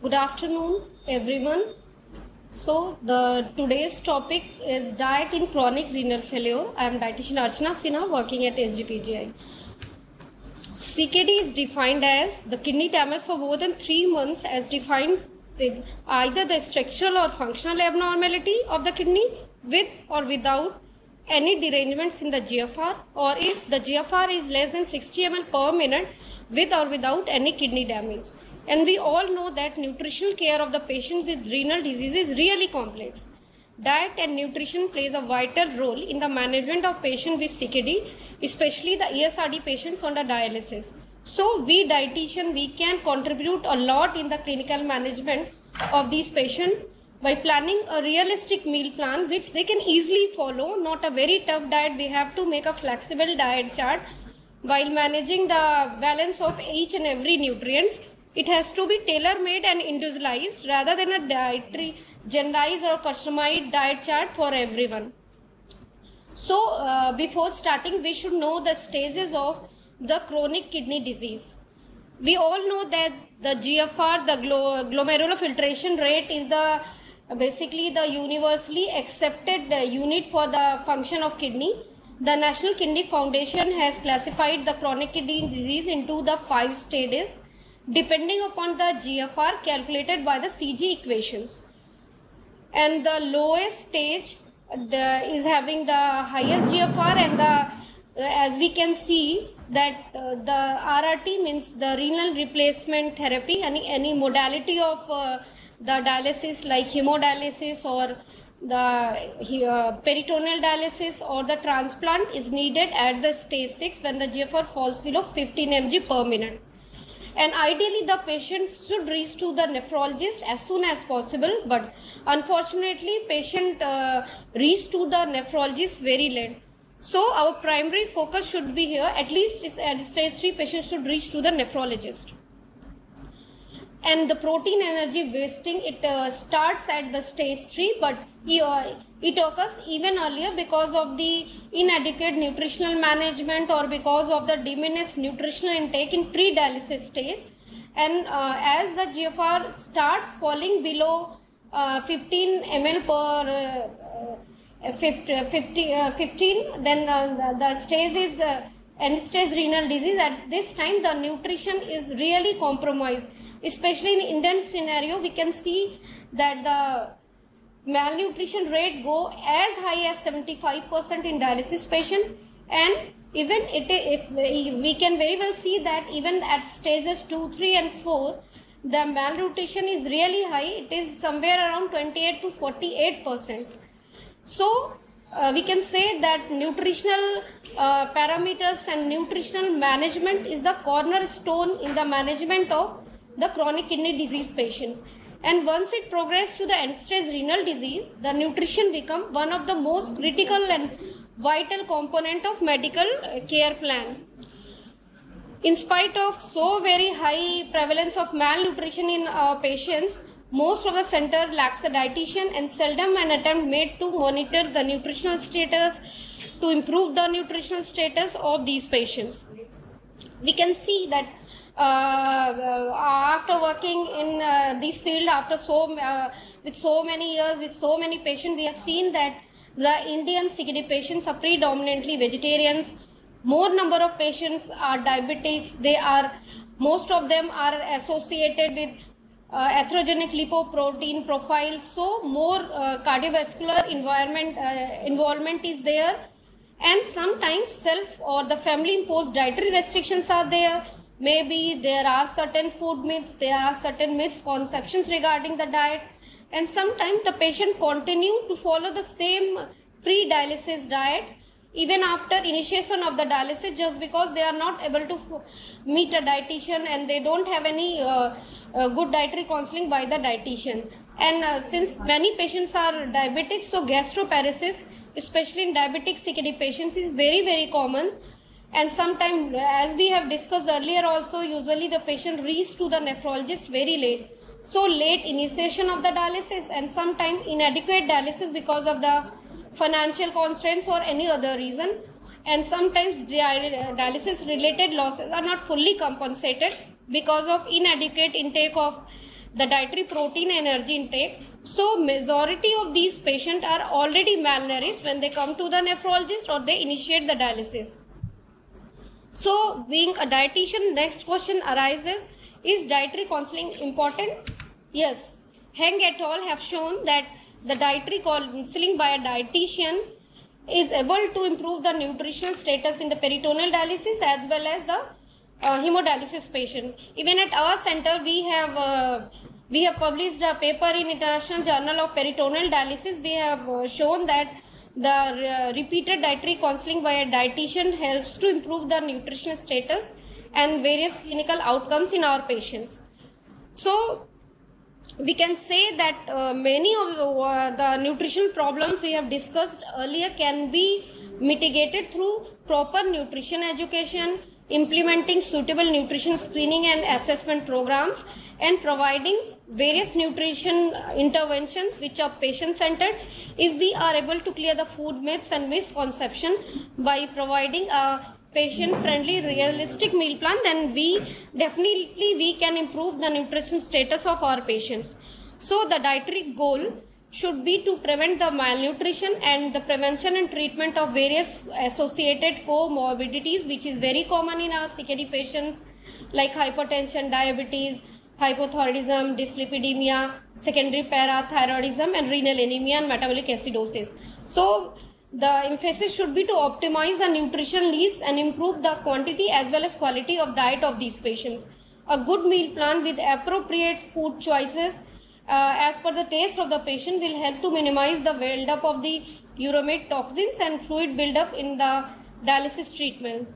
Good afternoon, everyone. So, the today's topic is diet in chronic renal failure. I am dietitian Archana Sinha, working at SGPGI. CKD is defined as the kidney damage for more than 3 months, as defined with either the structural or functional abnormality of the kidney with or without any derangements in the GFR, or if the GFR is less than 60 ml per minute with or without any kidney damage. And we all know that nutritional care of the patient with renal disease is really complex. Diet and nutrition plays a vital role in the management of patients with CKD, especially the ESRD patients under dialysis. So we dietitian, we can contribute a lot in the clinical management of these patients by planning a realistic meal plan which they can easily follow, not a very tough diet. We have to make a flexible diet chart while managing the balance of each and every nutrients. It has to be tailor-made and individualized rather than a dietary generalized or customized diet chart for everyone. So before starting, we should know the stages of the chronic kidney disease. We all know that the GFR, the glomerular filtration rate, is the basically the universally accepted unit for the function of kidney. The National Kidney Foundation has classified the chronic kidney disease into the 5 stages depending upon the GFR calculated by the CG equations. And the lowest stage is having the highest GFR, and as we can see that the RRT means the renal replacement therapy, any modality of the dialysis like hemodialysis or the peritoneal dialysis or the transplant is needed at the stage 6 when the GFR falls below 15 mg per minute. And ideally the patient should reach to the nephrologist as soon as possible, but unfortunately patient reach to the nephrologist very late. So our primary focus should be here, at least at stage 3 patient should reach to the nephrologist. And the protein energy wasting, it starts at the stage 3, but it occurs even earlier because of the inadequate nutritional management or because of the diminished nutritional intake in pre-dialysis stage. And as the GFR starts falling below 15 ml per 15, then the stage is end-stage renal disease. At this time, the nutrition is really compromised. Especially in Indian scenario, we can see that the malnutrition rate go as high as 75% in dialysis patient, and even if we can very well see that even at stages 2, 3 and 4, the malnutrition is really high. It is somewhere around 28 to 48%. So we can say that nutritional parameters and nutritional management is the cornerstone in the management of the chronic kidney disease patients. And once it progresses to the end-stage renal disease, the nutrition becomes one of the most critical and vital component of medical care plan. In spite of so very high prevalence of malnutrition in patients, most of the center lacks a dietitian and seldom an attempt made to monitor the nutritional status, to improve the nutritional status of these patients. We can see that after working in this field, after with so many years, with so many patients, we have seen that the Indian CKD patients are predominantly vegetarians. More number of patients are diabetics. Most of them are associated with atherogenic lipoprotein profile. So more cardiovascular involvement is there, and sometimes self or the family imposed dietary restrictions are there. Maybe there are certain food myths, there are certain misconceptions regarding the diet, and sometimes the patient continue to follow the same pre-dialysis diet even after initiation of the dialysis, just because they are not able to meet a dietitian and they don't have any good dietary counseling by the dietitian. And since many patients are diabetic, so gastroparesis, especially in diabetic CKD patients, is very, very common. And sometimes, as we have discussed earlier also, usually the patient reaches to the nephrologist very late. So late initiation of the dialysis and sometimes inadequate dialysis because of the financial constraints or any other reason. And sometimes dialysis related losses are not fully compensated because of inadequate intake of the dietary protein energy intake. So majority of these patients are already malnourished when they come to the nephrologist or they initiate the dialysis. So being a dietitian, next question arises, is dietary counseling important? Yes. Heng et al. Have shown that the dietary counseling by a dietitian is able to improve the nutritional status in the peritoneal dialysis as well as the hemodialysis patient. Even at our center, we have published a paper in International Journal of Peritoneal Dialysis. We have shown that the repeated dietary counseling by a dietitian helps to improve the nutritional status and various clinical outcomes in our patients. So we can say that many of the nutritional problems we have discussed earlier can be mitigated through proper nutrition education, implementing suitable nutrition screening and assessment programs, and providing various nutrition interventions which are patient-centered. If we are able to clear the food myths and misconception by providing a patient-friendly, realistic meal plan, then we can improve the nutrition status of our patients. So the dietary goal should be to prevent the malnutrition and the prevention and treatment of various associated comorbidities, which is very common in our CKD patients, like hypertension, diabetes, hypothyroidism, dyslipidemia, secondary parathyroidism, and renal anemia and metabolic acidosis. So the emphasis should be to optimize the nutrition needs and improve the quantity as well as quality of diet of these patients. A good meal plan with appropriate food choices as per the taste of the patient will help to minimize the buildup of the uremic toxins and fluid buildup in the dialysis treatments.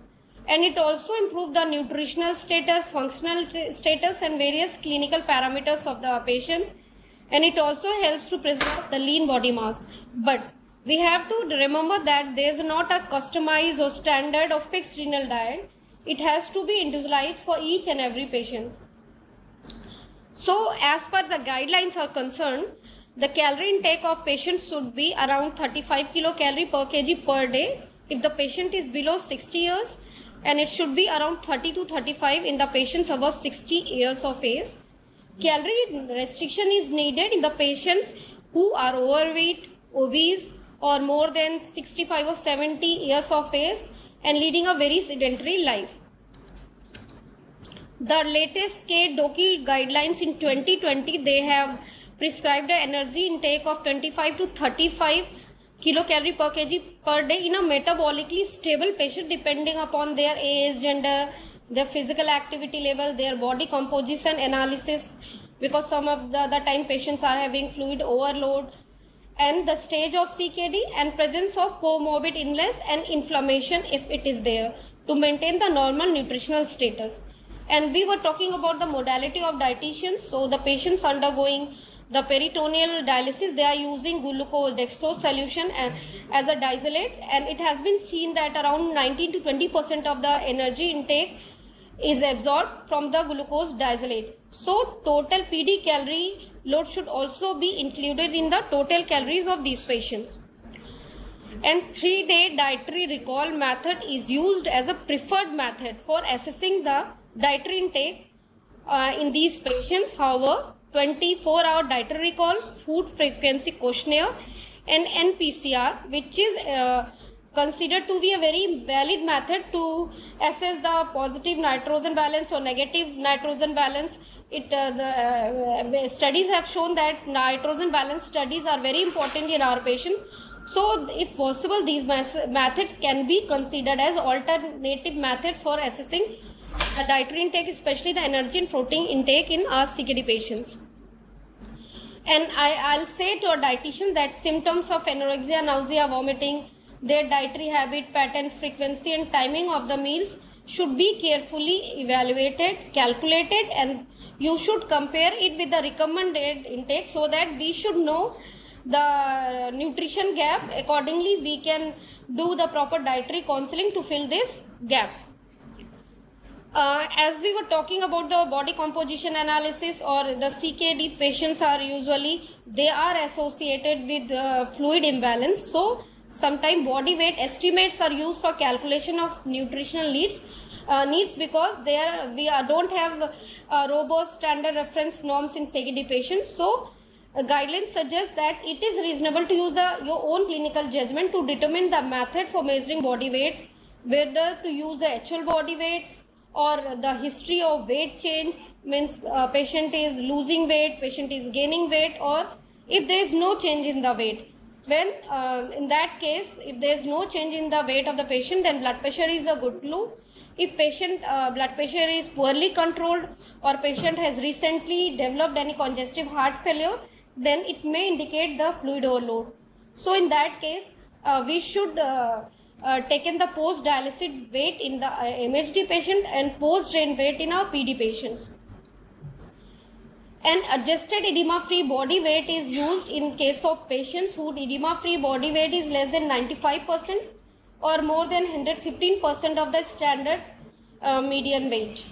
And it also improves the nutritional status, functional status, and various clinical parameters of the patient. And it also helps to preserve the lean body mass. But we have to remember that there is not a customized or standard or fixed renal diet. It has to be individualized for each and every patient. So as per the guidelines are concerned, the calorie intake of patients should be around 35 kilocalorie per kg per day if the patient is below 60 years, and it should be around 30 to 35 in the patients above 60 years of age. Calorie restriction is needed in the patients who are overweight, obese, or more than 65 or 70 years of age and leading a very sedentary life. The latest KDOQI guidelines in 2020, they have prescribed an energy intake of 25 to 35 kilocalorie per kg per day in a metabolically stable patient, depending upon their age, gender, their physical activity level, their body composition analysis, because some of the time patients are having fluid overload, and the stage of CKD and presence of comorbid illness and inflammation if it is there, to maintain the normal nutritional status. And we were talking about the modality of dietitians. So the patients undergoing the peritoneal dialysis, they are using glucose dextrose solution as a dialysate, and it has been seen that around 19 to 20% of the energy intake is absorbed from the glucose dialysate. So total PD calorie load should also be included in the total calories of these patients. And 3-day dietary recall method is used as a preferred method for assessing the dietary intake in these patients. However, 24-hour dietary recall, food frequency questionnaire, and NPCR, which is considered to be a very valid method to assess the positive nitrogen balance or negative nitrogen balance. Studies have shown that nitrogen balance studies are very important in our patient. So if possible, these methods can be considered as alternative methods for assessing the dietary intake, especially the energy and protein intake in our CKD patients. And I'll say to a dietitian that symptoms of anorexia, nausea, vomiting, their dietary habit, pattern, frequency, and timing of the meals should be carefully evaluated, calculated, and you should compare it with the recommended intake so that we should know the nutrition gap. Accordingly, we can do the proper dietary counseling to fill this gap. As we were talking about the body composition analysis, or the CKD patients are usually, they are associated with fluid imbalance. So sometimes body weight estimates are used for calculation of nutritional needs. needs, because don't have robust standard reference norms in CKD patients. So guidelines suggest that it is reasonable to use your own clinical judgment to determine the method for measuring body weight, whether to use the actual body weight or the history of weight change, means patient is losing weight, patient is gaining weight, or if there is no change in the weight. When in that case, if there is no change in the weight of the patient, then blood pressure is a good clue. If patient blood pressure is poorly controlled, or patient has recently developed any congestive heart failure, then it may indicate the fluid overload. So in that case, we should take in the post-dialysis weight in the MHD patient and post-drain weight in our PD patients. An adjusted edema-free body weight is used in case of patients whose edema-free body weight is less than 95% or more than 115% of the standard median weight.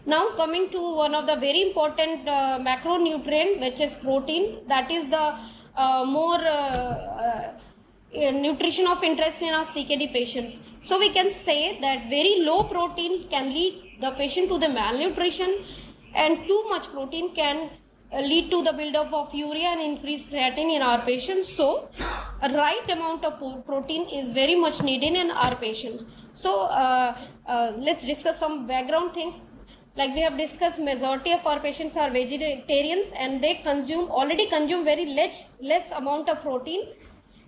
Now coming to one of the very important macronutrient, which is protein, that is the more nutrition of interest in our CKD patients. So we can say that very low protein can lead the patient to the malnutrition, and too much protein can lead to the buildup of urea and increased creatinine in our patients. So a right amount of protein is very much needed in our patients. So let's discuss some background things. Like we have discussed, majority of our patients are vegetarians, and they already consume very less amount of protein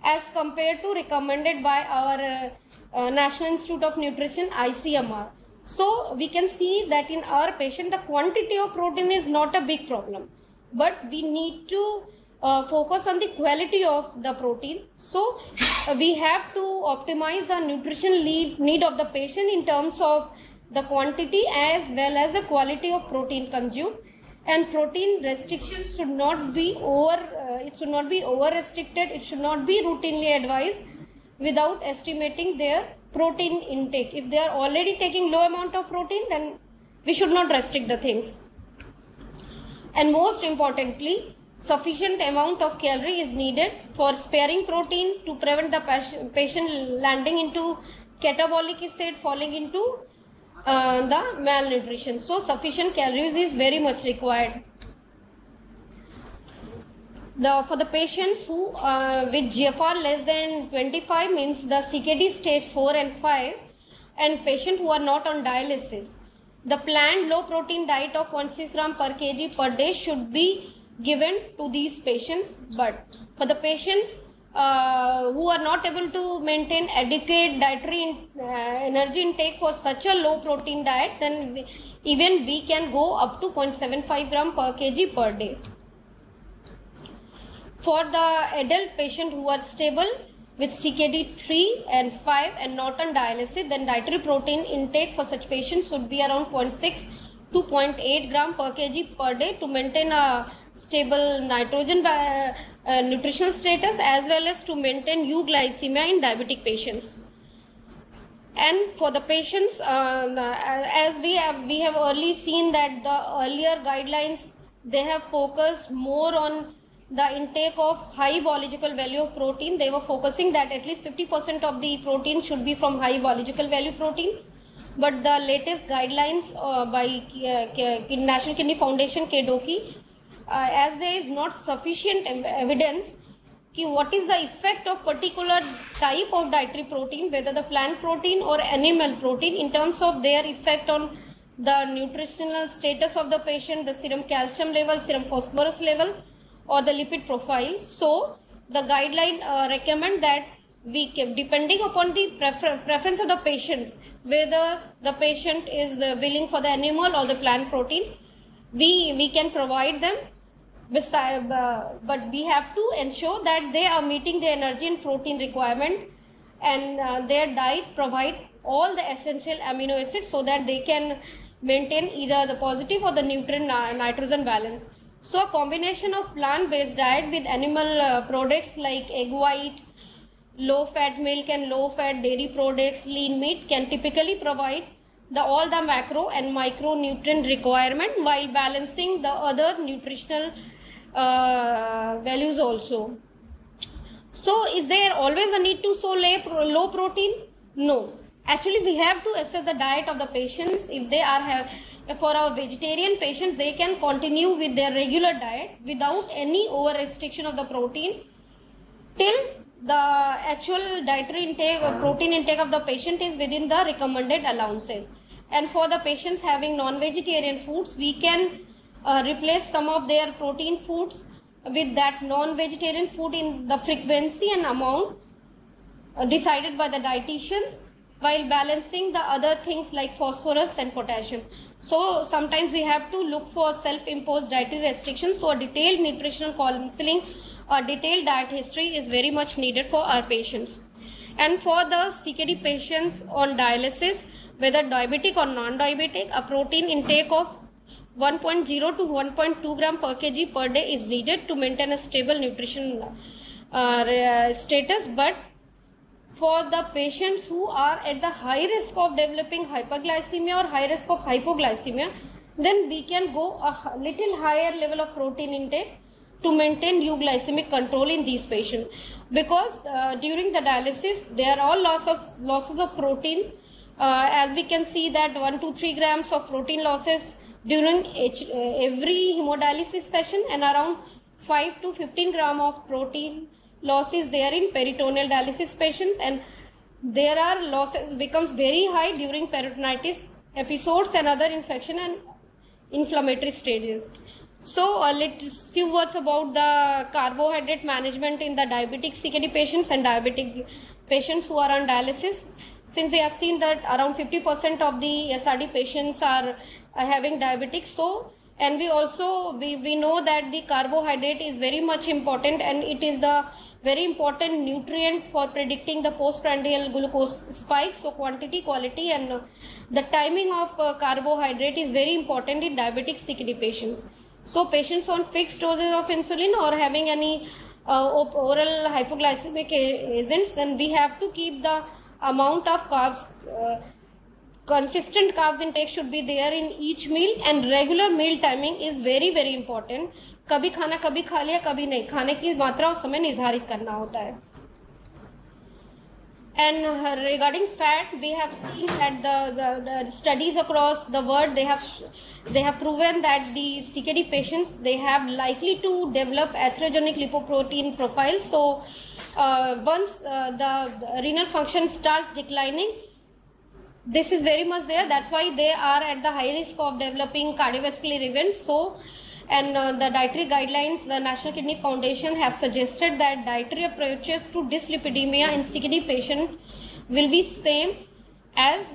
as compared to recommended by our National Institute of Nutrition, ICMR. So we can see that in our patient, the quantity of protein is not a big problem, but we need to focus on the quality of the protein. So we have to optimize the nutrition need of the patient in terms of the quantity as well as the quality of protein consumed. And protein restrictions should not be over restricted. It should not be routinely advised without estimating their protein intake. If they are already taking low amount of protein, then we should not restrict the things. And most importantly, sufficient amount of calorie is needed for sparing protein to prevent the patient landing into catabolic state, falling into the malnutrition. So sufficient calories is very much required. For the patients who with GFR less than 25, means the CKD stage 4 and 5, and patients who are not on dialysis, the planned low protein diet of 0.6 gram per kg per day should be given to these patients. But for the patients who are not able to maintain adequate dietary energy intake for such a low protein diet, then we can go up to 0.75 gram per kg per day. For the adult patient who are stable with CKD 3 and 5 and not on dialysis, then dietary protein intake for such patients should be around 0.6 to 0.8 gram per kg per day to maintain a stable nitrogen nutritional status, as well as to maintain euglycemia in diabetic patients. And for the patients, as we have early seen that the earlier guidelines, they have focused more on the intake of high biological value of protein. They were focusing that at least 50% of the protein should be from high biological value protein. But the latest guidelines by National Kidney Foundation, KDOKI, as there is not sufficient evidence what is the effect of particular type of dietary protein, whether the plant protein or animal protein, in terms of their effect on the nutritional status of the patient, the serum calcium level, serum phosphorus level, or the lipid profile. So the guideline recommend that we can, depending upon the preference of the patients, whether the patient is willing for the animal or the plant protein, we can provide them. But we have to ensure that they are meeting the energy and protein requirement, and their diet provide all the essential amino acids so that they can maintain either the positive or the nutrient nitrogen balance. So a combination of plant-based diet with animal products like egg white, low-fat milk and low-fat dairy products, lean meat can typically provide all the macro and micronutrient requirement while balancing the other nutritional values also. So is there always a need to so low protein? No. Actually, we have to assess the diet of the patients. If they are for our vegetarian patients, they can continue with their regular diet without any over restriction of the protein till the actual dietary intake or protein intake of the patient is within the recommended allowances. And for the patients having non-vegetarian foods, we can replace some of their protein foods with that non-vegetarian food in the frequency and amount decided by the dietitians, while balancing the other things like phosphorus and potassium. So sometimes we have to look for self-imposed dietary restrictions. So a detailed nutritional counseling, a detailed diet history is very much needed for our patients. And for the CKD patients on dialysis, whether diabetic or non-diabetic, a protein intake of 1.0 to 1.2 gram per kg per day is needed to maintain a stable nutrition status. But for the patients who are at the high risk of developing hyperglycemia or high risk of hypoglycemia, then we can go a little higher level of protein intake to maintain euglycemic control in these patients. Because during the dialysis, there are all losses of protein. As we can see that 1 to 3 grams of protein losses during every hemodialysis session, and around 5 to 15 gram of protein loss is there in peritoneal dialysis patients, and there are losses becomes very high during peritonitis episodes and other infection and inflammatory stages. So let's few words about the carbohydrate management in the diabetic CKD patients and diabetic patients who are on dialysis. Since we have seen that around 50% of the SRD patients are having diabetics, so and we also we know that the carbohydrate is very much important, and it is the very important nutrient for predicting the postprandial glucose spike. So quantity, quality, and the timing of carbohydrate is very important in diabetic CKD patients. So patients on fixed doses of insulin or having any oral hypoglycemic agents, then we have to keep the amount of carbs, consistent carbs intake should be there in each meal, and regular meal timing is very very important. कभी खाना कभी खा लिया कभी नहीं, खाने की मात्रा और समय निर्धारित करना होता है. And regarding fat, we have seen that the studies across the world, they have proven that the CKD patients, they have likely to develop atherogenic lipoprotein profile. So once the renal function starts declining, this is very much there. That's why they are at the high risk of developing cardiovascular events. So, and the dietary guidelines, the National Kidney Foundation have suggested that dietary approaches to dyslipidemia in CKD patient will be same as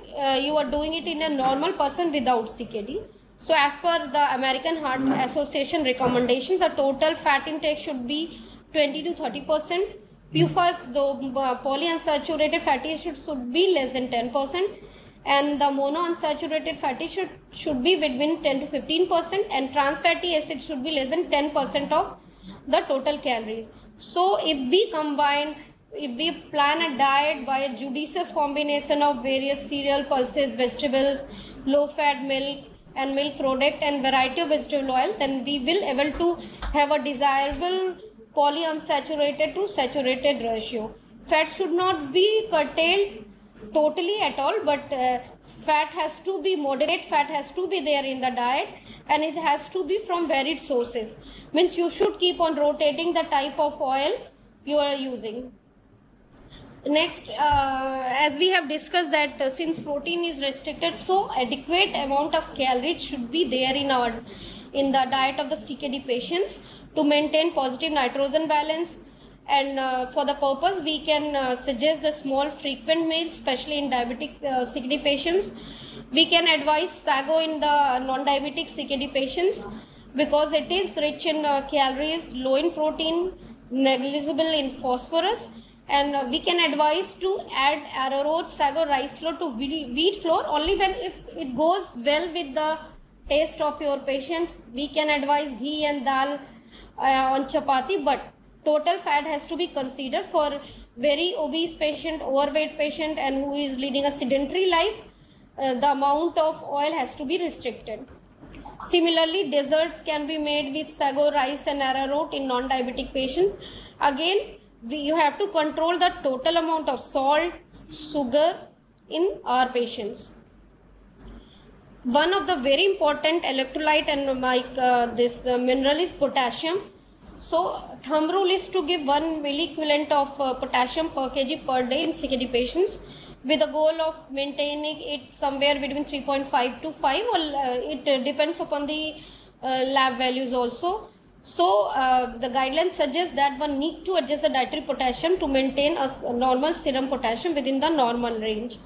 you are doing it in a normal person without CKD. So as per the American Heart Association recommendations, the total fat intake should be 20 to 30%. PUFAs, the polyunsaturated fatty acids should be less than 10%. And the monounsaturated fatty should be between 10 to 15%, and trans fatty acids should be less than 10% of the total calories. So if we plan a diet by a judicious combination of various cereal, pulses, vegetables, low fat milk and milk product, and variety of vegetable oil, then we will able to have a desirable polyunsaturated to saturated ratio. Fat should not be curtailed totally at all, but fat has to be moderate, fat has to be there in the diet, and it has to be from varied sources. Means you should keep on rotating the type of oil you are using. Next, as we have discussed that since protein is restricted, so adequate amount of calories should be there in the diet of the CKD patients to maintain positive nitrogen balance. And for the purpose, we can suggest the small frequent meals, especially in diabetic CKD patients. We can advise sago in the non-diabetic CKD patients because it is rich in calories, low in protein, negligible in phosphorus. And we can advise to add arrowroot, sago, rice flour to wheat flour only when if it goes well with the taste of your patients. We can advise ghee and dal on chapati, but total fat has to be considered for very obese patient, overweight patient, and who is leading a sedentary life. The amount of oil has to be restricted. Similarly, desserts can be made with sago, rice and arrowroot in non-diabetic patients. Again, you have to control the total amount of salt, sugar, in our patients. One of the very important electrolyte and this mineral is potassium. So thumb rule is to give 1 milliequivalent of potassium per kg per day in CKD patients, with the goal of maintaining it somewhere between 3.5 to 5, or it depends upon the lab values also. So the guidelines suggest that one need to adjust the dietary potassium to maintain a normal serum potassium within the normal range.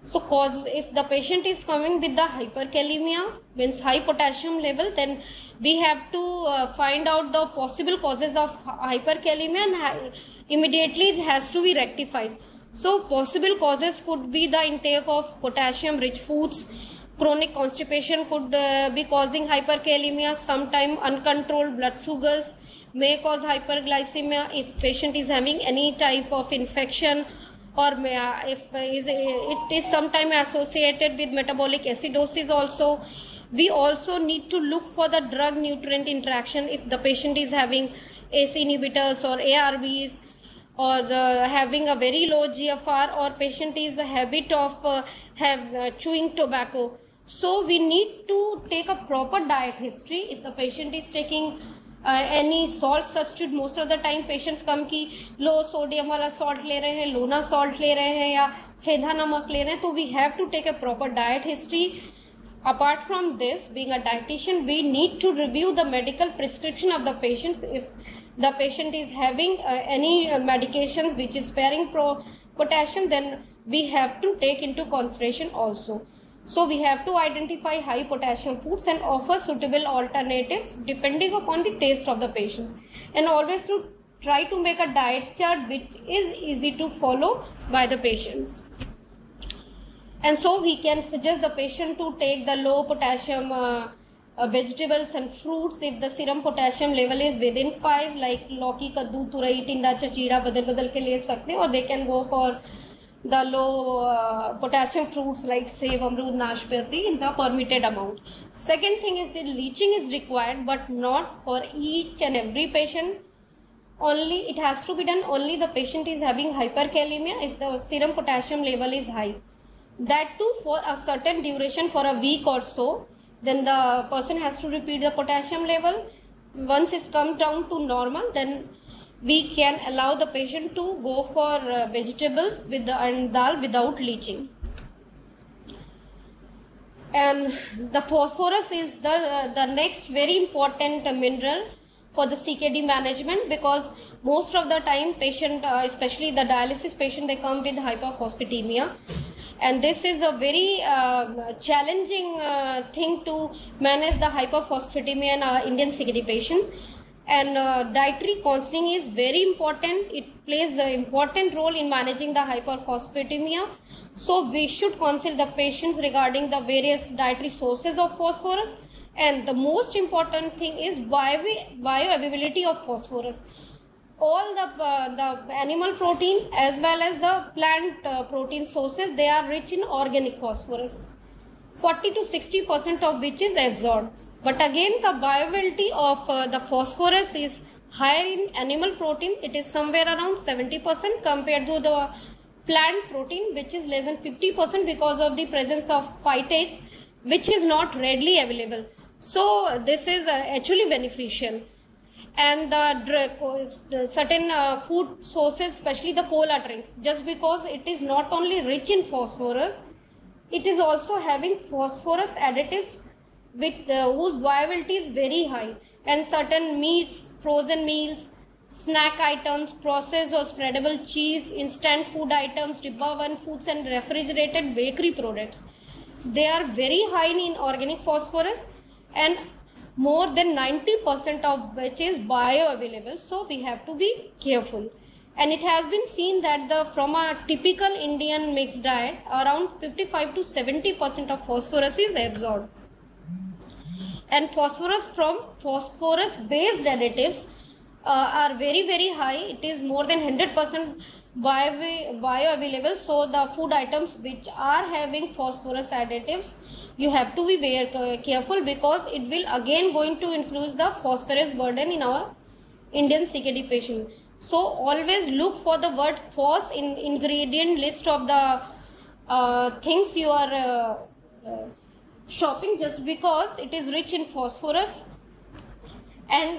So cause if the patient is coming with the hyperkalemia, means high potassium level, then we have to find out the possible causes of hyperkalemia, and immediately it has to be rectified. So possible causes could be the intake of potassium rich foods. Chronic constipation could be causing hyperkalemia. Sometime uncontrolled blood sugars may cause hyperglycemia if patient is having any type of infection, or if it is sometime associated with metabolic acidosis also. We also need to look for the drug nutrient interaction if the patient is having ACE inhibitors or ARBs, or having a very low GFR, or patient is a habit of chewing tobacco. So we need to take a proper diet history. If the patient is taking any salt substitute, most of the time patients come कि low sodium वाला salt ले रहे हैं, लोना salt ले रहे हैं, या सेंधा नमक ले रहे हैं, तो we have to take a proper diet history. Apart from this, being a dietitian, we need to review the medical prescription of the patients. If the patient is having any medications which is sparing potassium, then we have to take into consideration also. So we have to identify high potassium foods and offer suitable alternatives depending upon the taste of the patients, and always to try to make a diet chart which is easy to follow by the patients. And so we can suggest the patient to take the low potassium vegetables and fruits if the serum potassium level is within 5, like लौकी, कद्दू, तुरई, टिंडा, चचीड़ा बदल के ले सकते हैं, or they can go for the low potassium fruits like सेब, अमरूद, नाशपाती in the permitted amount. Second thing is the leaching is required, but not for each and every patient. Only it has to be done only the patient is having hyperkalemia if the serum potassium level is high. That too for a certain duration, for a week or so. Then the person has to repeat the potassium level. Once it's come down to normal, then we can allow the patient to go for vegetables with and dal without leaching. And the phosphorus is the next very important mineral for the CKD management, because most of the time patient, especially the dialysis patient, they come with hyperphosphatemia. And this is a very challenging thing to manage the hyperphosphatemia in our Indian CKD patient. And dietary counseling is very important. It plays an important role in managing the hyperphosphatemia. So we should counsel the patients regarding the various dietary sources of phosphorus. And the most important thing is bioavailability of phosphorus. All the animal protein as well as the plant protein sources, they are rich in organic phosphorus, 40 to 60% of which is absorbed. But again, the bioavailability of the phosphorus is higher in animal protein. It is somewhere around 70% compared to the plant protein, which is less than 50% because of the presence of phytates, which is not readily available. So this is actually beneficial. And the certain food sources, especially the cola drinks, just because it is not only rich in phosphorus, it is also having phosphorus additives with whose viability is very high. And certain meats, frozen meals, snack items, processed or spreadable cheese, instant food items, Dibba One foods and refrigerated bakery products, they are very high in organic phosphorus, and more than 90% of which is bioavailable. So we have to be careful. And it has been seen that from a typical Indian mixed diet, around 55 to 70% of phosphorus is absorbed. And phosphorus from phosphorus based additives are very, very high. It is more than 100% bioavailable. So the food items which are having phosphorus additives, you have to be very careful, because it will again going to increase the phosphorus burden in our Indian CKD patient. So always look for the word phos in ingredient list of the things you are shopping just because it is rich in phosphorus. And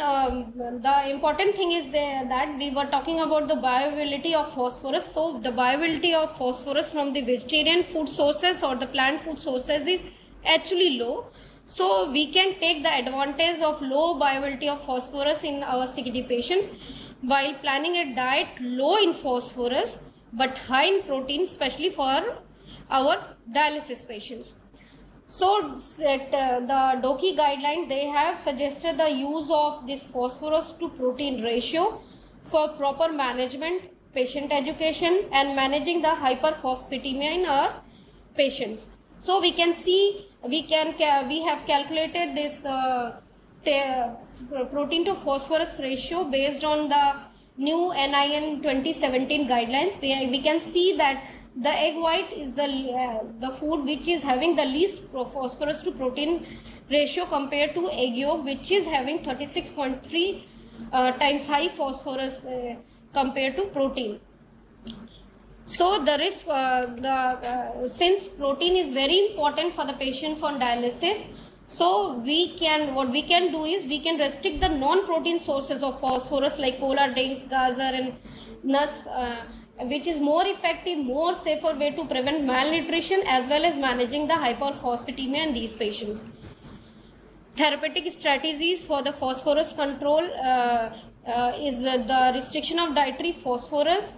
the important thing is that we were talking about the bioavailability of phosphorus. So the bioavailability of phosphorus from the vegetarian food sources or the plant food sources is actually low. So we can take the advantage of low bioavailability of phosphorus in our CKD patients while planning a diet low in phosphorus but high in protein, especially for our dialysis patients. So the DOKI guideline, they have suggested the use of this phosphorus to protein ratio for proper management, patient education and managing the hyperphosphatemia in our patients. So we can see, we have calculated this protein to phosphorus ratio based on the new NIN 2017 guidelines. We can see that the egg white is the food which is having the least phosphorus to protein ratio compared to egg yolk, which is having 36.3 times high phosphorus compared to protein. So the risk, since protein is very important for the patients on dialysis, so what we can do is we can restrict the non-protein sources of phosphorus like cola, dates, gajar and nuts, which is more effective, more safer way to prevent malnutrition as well as managing the hyperphosphatemia in these patients. Therapeutic strategies for the phosphorus control is the restriction of dietary phosphorus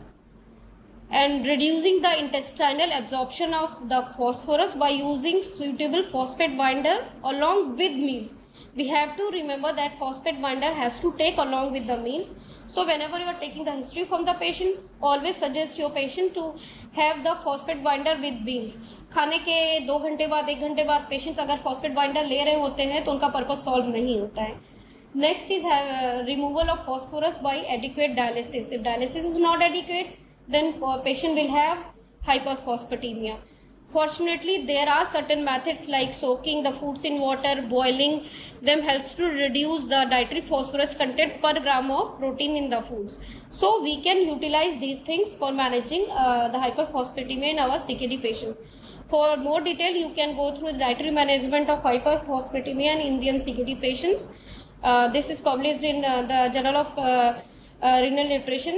and reducing the intestinal absorption of the phosphorus by using suitable phosphate binder along with meals. We have to remember that phosphate binder has to take along with the meals. So whenever you are taking the history from the patient, always suggest your patient to have the phosphate binder with meals. खाने के 2 घंटे बाद 1 घंटे बाद patients अगर phosphate binder ले रहे होते हैं तो उनका पर्पस सॉल्व नहीं होता है. Next is removal of phosphorus by adequate dialysis. If dialysis is not adequate then patient will have hyperphosphatemia. Fortunately, there are certain methods like soaking the foods in water, boiling them helps to reduce the dietary phosphorus content per gram of protein in the foods. So we can utilize these things for managing the hyperphosphatemia in our CKD patient. For more detail, you can go through the dietary management of hyperphosphatemia in Indian CKD patients. This is published in the Journal of Renal Nutrition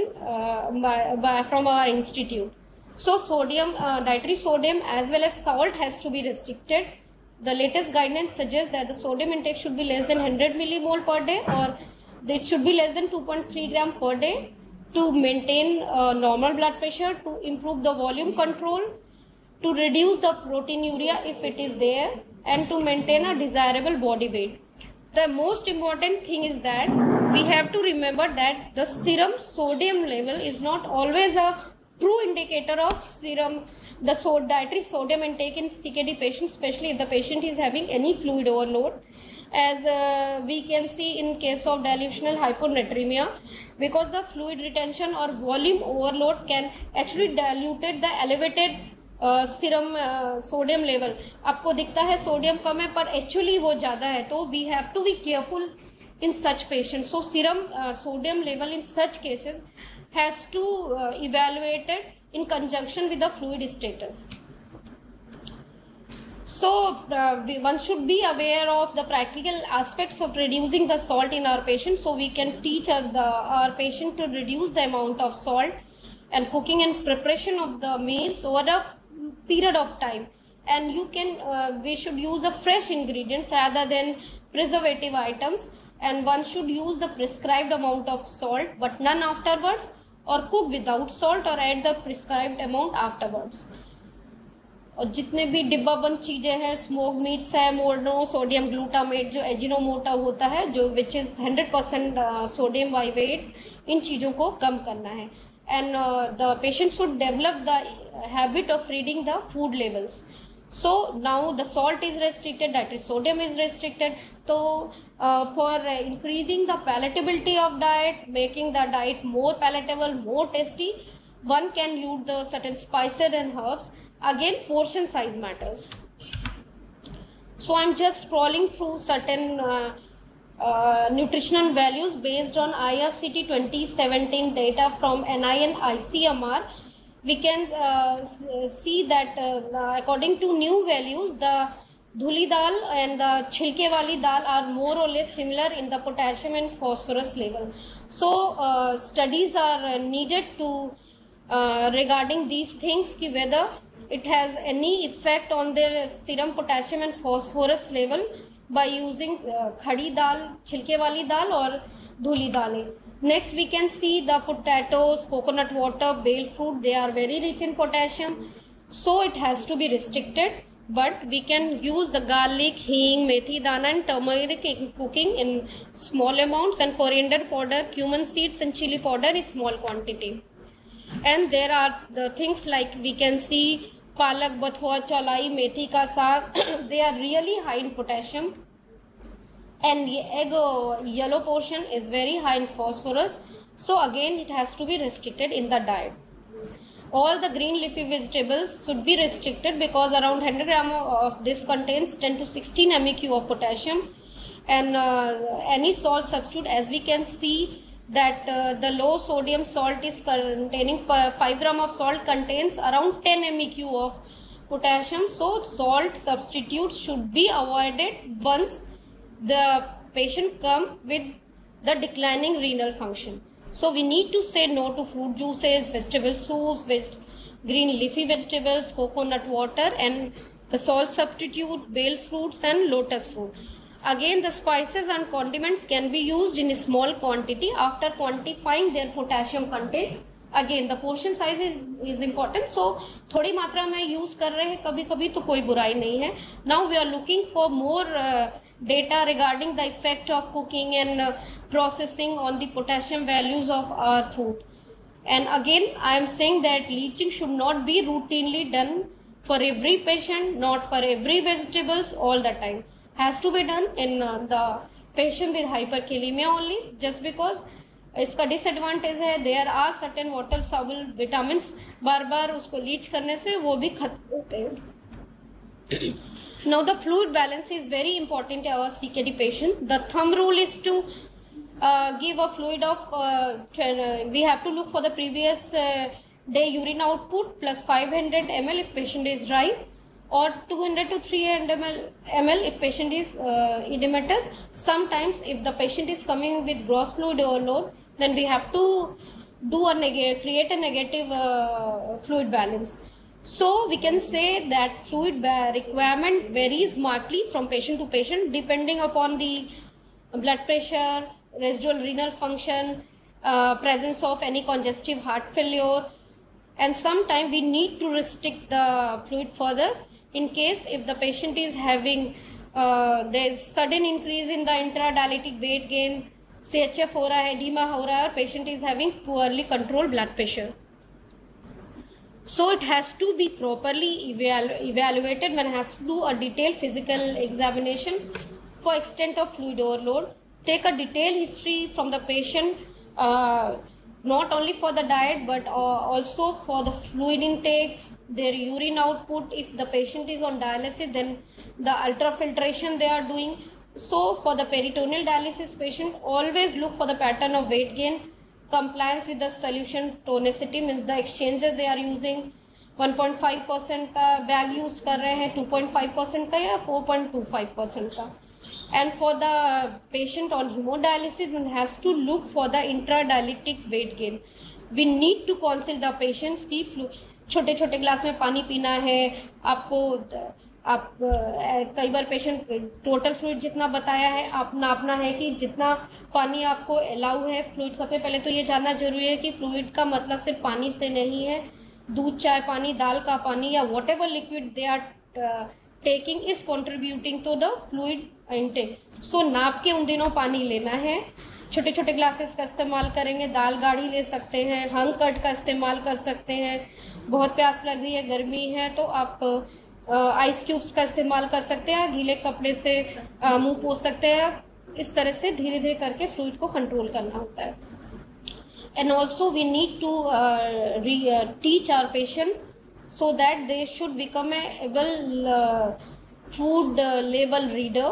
from our institute. So sodium, dietary sodium as well as salt has to be restricted. The latest guidelines suggest that the sodium intake should be less than 100 millimole per day, or it should be less than 2.3 gram per day to maintain normal blood pressure, to improve the volume control, to reduce the proteinuria if it is there, and to maintain a desirable body weight. The most important thing is that we have to remember that the serum sodium level is not always a true indicator of dietary sodium intake in CKD patients, especially if the patient is having any fluid overload, as we can see in case of dilutional hyponatremia, because the fluid retention or volume overload can actually dilute the elevated serum sodium level. आपको दिखता है sodium कम है पर actually वो ज्यादा है, तो we have to be careful in such patients. So serum sodium level in such cases has to evaluated in conjunction with the fluid status. So one should be aware of the practical aspects of reducing the salt in our patients, so we can teach our patient to reduce the amount of salt and cooking and preparation of the meals over a period of time. And you can we should use the fresh ingredients rather than preservative items, and one should use the prescribed amount of salt but none afterwards, or cook without salt or add the prescribed amount afterwards. और जितने भी डिब्बा बंद चीजें हैं, smoke meets है, mono sodium glutamate जो Ajinomoto होता है, जो विच इज 100% सोडियम बाइवेट, इन चीजों को कम करना है. And the patient should develop the habit of reading the food levels. So now the salt is restricted, dietary sodium is restricted. So for increasing the palatability of diet, making the diet more palatable, more tasty, one can use the certain spices and herbs. Again, portion size matters. So I'm just scrolling through certain nutritional values based on IFCT 2017 data from NIN ICMR. we can see that according to new values, the dhuli dal and the chilke wali dal are more or less similar in the potassium and phosphorus level. So studies are needed to regarding these things, ki whether it has any effect on the serum potassium and phosphorus level by using khadi dal, chilke wali dal or dhuli dal. Next, we can see the potatoes, coconut water, bale fruit. They are very rich in potassium, so it has to be restricted. But we can use the garlic, hing, methi dana and turmeric in cooking in small amounts, and coriander powder, cumin seeds and chili powder in small quantity. And there are the things like we can see palak, bathua, chalai, methi ka saag. They are really high in potassium. And the egg yellow portion is very high in phosphorus, so again it has to be restricted in the diet. All the green leafy vegetables should be restricted because around 100 gram of this contains 10 to 16 MEq of potassium. And any salt substitute, as we can see that the low sodium salt is containing 5 gram of salt contains around 10 MEq of potassium. So salt substitutes should be avoided once the patient come with the declining renal function. So we need to say no to fruit juices, vegetable soups, green leafy vegetables, coconut water, and the salt substitute, bale fruits and lotus fruit. Again, the spices and condiments can be used in a small quantity after quantifying their potassium content. Again, the portion size is important, so थोड़ी मात्रा में use कर रहे हैं कभी कभी तो कोई बुराई नहीं है. Now we are looking for more data regarding the effect of cooking and processing on the potassium values of our food. And again, I am saying that leaching should not be routinely done for every patient, not for every vegetables all the time. Has to be done in the patient with hyperkalemia only, just because इसका disadvantage है, there are certain water soluble vitamins बार बार उसको leach करने से वो भी खत्म होते हैं. Now the fluid balance is very important to our CKD patient. The thumb rule is to give a fluid of we have to look for the previous day urine output plus 500 ml if patient is dry, or 200 to 300 ml if patient is edematous. Sometimes if the patient is coming with gross fluid overload, then we have to do create a negative fluid balance. So we can say that fluid requirement varies markedly from patient to patient depending upon the blood pressure, residual renal function, presence of any congestive heart failure, and sometimes we need to restrict the fluid further in case if the patient is having there is sudden increase in the intradialytic weight gain, CHF हो रहा है, edema हो रहा है, और patient is having poorly controlled blood pressure. So it has to be properly evaluated. One has to do a detailed physical examination for extent of fluid overload. Take a detailed history from the patient, not only for the diet but also for the fluid intake, their urine output. If the patient is on dialysis, then the ultrafiltration they are doing. So for the peritoneal dialysis patient, always look for the pattern of weight gain, compliance with the solution tonicity, means the exchanger they are using 1.5% का bag use कर रहे हैं, 2.5% का या 4.25% का. And for the patient on hemodialysis, one has to look for the intradialytic weight gain. We need to counsel the patients की छोटे छोटे ग्लास में पानी पीना है आपको. आप कई बार पेशेंट टोटल फ्लूइड जितना बताया है आप नापना है कि जितना पानी आपको अलाउ है फ्लूइड. सबसे पहले तो ये जानना जरूरी है कि फ्लूइड का मतलब सिर्फ पानी से नहीं है. दूध, चाय पानी, दाल का पानी या whatever liquid they are taking is contributing to the fluid intake. So नाप के उन दिनों पानी लेना है. छोटे छोटे ग्लासेस का इस्तेमाल करेंगे. दाल गाढ़ी ले सकते हैं, हंग कट का इस्तेमाल कर सकते हैं. बहुत प्यास लग रही है, गर्मी है, तो आप आइस क्यूब्स का इस्तेमाल कर सकते हैं. गीले कपड़े से मुंह पोंछ सकते हैं. इस तरह से धीरे धीरे करके फ्लूइड को कंट्रोल करना होता है. And also we need to teach our patient so that they should become a able food label reader,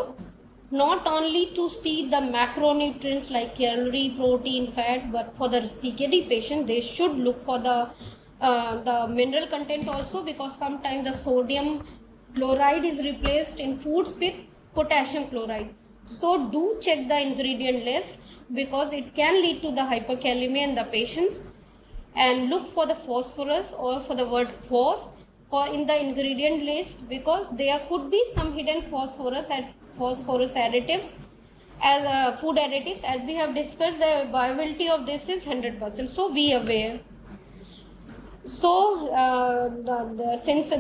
not only to see the macronutrients like calorie, protein, fat, but for the CKD patient they should look for the the mineral content also, because sometimes the sodium chloride is replaced in foods with potassium chloride. So do check the ingredient list, because it can lead to the hyperkalemia in the patients. And look for the phosphorus or for the word phos for in the ingredient list, because there could be some hidden phosphorus additives as food additives. As we have discussed, the viability of this is 100%, so be aware. So since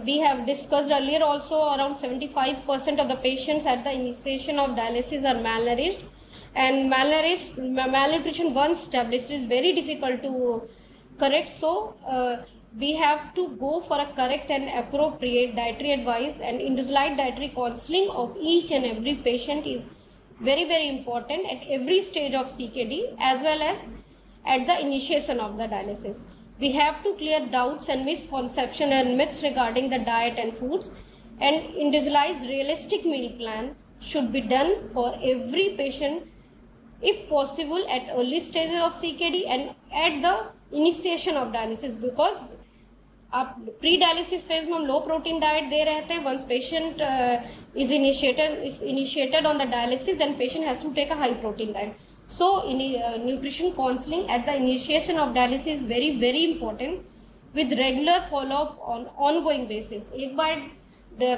we have discussed earlier also, around 75% of the patients at the initiation of dialysis are malnourished, and malnutrition once established is very difficult to correct. So we have to go for a correct and appropriate dietary advice, and individualized dietary counseling of each and every patient is very, very important at every stage of CKD as well as at the initiation of the dialysis. We have to clear doubts and misconceptions and myths regarding the diet and foods, and individualized realistic meal plan should be done for every patient if possible at early stages of CKD and at the initiation of dialysis, because आप pre dialysis phase में हम low protein diet दे रहते हैं. Once patient is initiated on the dialysis, then patient has to take a high protein diet. So nutrition counseling at the initiation of dialysis is very, very important with regular follow up on ongoing basis. एक बार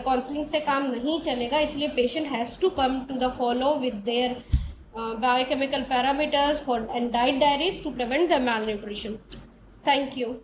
counseling से काम नहीं चलेगा, इसलिए patient has to come to the follow with their biochemical parameters and diet diaries to prevent the malnutrition. Thank you.